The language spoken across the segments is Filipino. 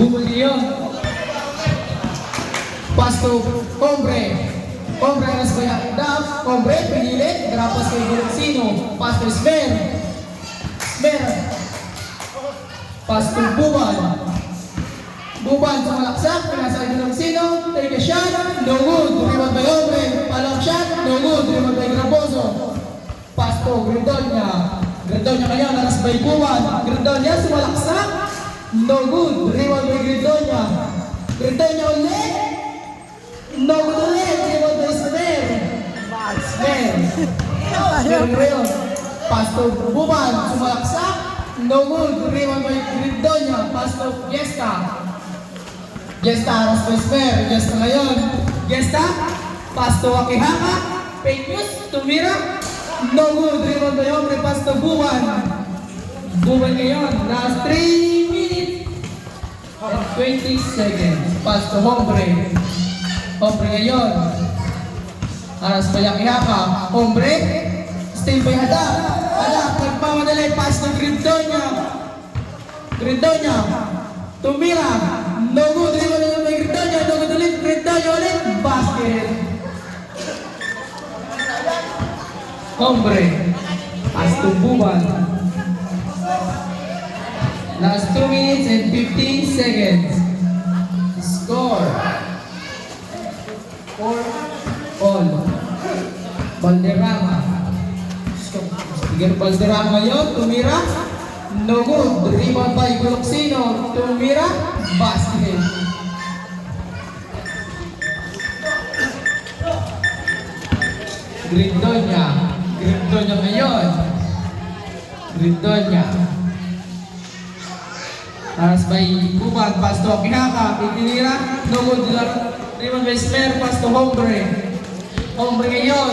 Bumuli yun. Pasto, Hombre. Hombre, aras ba yan? Dap, Hombre, pinilit. Grapas kay Gulaksino. Pasto, Smer. Smer. Pasto, Buban. Buban sa malaksak. Pinasa kay Gulaksino. Take a shot. No good. Rebound by Hombre. Follow-up shot. No good. Rebound by Graboso. Pasto, Gridonia. Gridonia ngayon, aras by Buban. Gridonia sa malaksak. No good. Rebound by Gridonia. Gridonia ulit. No good ulit. Rebound by Smer. Smer. Smer ngayon. Pasto, Buban. Sumalaksak. No good. Rebound by Gridonia. Pasto, Gesta. Gesta, aras by Smer. Gesta ngayon. Gesta. Pasto, Akihaka. Fake news. Tumira. No good. Rebound by Hombre. Pasto, Buban. Buban ngayon. Last 3 minutes and 20 seconds. Pasto, Hombre. Hombre ngayon. Aras by Akihaka. Hombre. Stay by Hada. Hada. Nagpamadali. Pasto, Gridonia. Gridonia. Tumira. No good. Rebound by Gridonia. No good ulit. Gridonia ulit. Basket. Hombre. Pasto, Buban. Last 2 minutes and 15 seconds. Score. 4-all. Valderrama. Stiger Valderrama yun. Tumira. No good. Rebound by Gulaksino. Tumira. Basket. Gridonia. Gridonia ngayon. Gridonia. Aras by Buban, Pasto Akihaka, Itinira, no good, Rebound by Smer, Pasto Hombre. Hombre ngayon.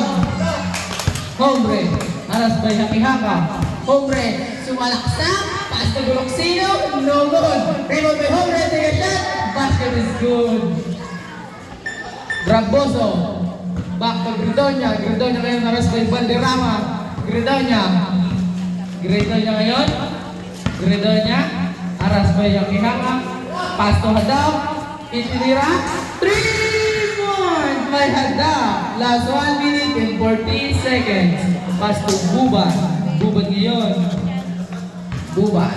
Hombre, aras by Akihaka. Hombre, sumalaksak, Pasto Gulaksino, no good. Rebound by Hombre, take a shot, basket is good. Graboso, back to Gridonia. Gridonia ngayon, aras by Valderrama. Gridonia. Gridonia ngayon. Gridonia. Aras by Akihaka. Pasto Hadap. Itinira. 3 points by Hadap. Last 1 minute and 14 seconds. Pasto Buban. Buban ngayon. Buban.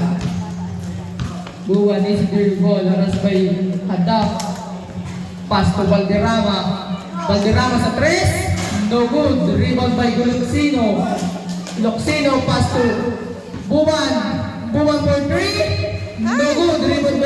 Buban is their goal. Aras by Hadap. Pasto Valderrama. Valderrama sa 3. No good. Rebound by Gulaksino. Gulaksino. Pasto Buban. Buban for 3. No good. Rebound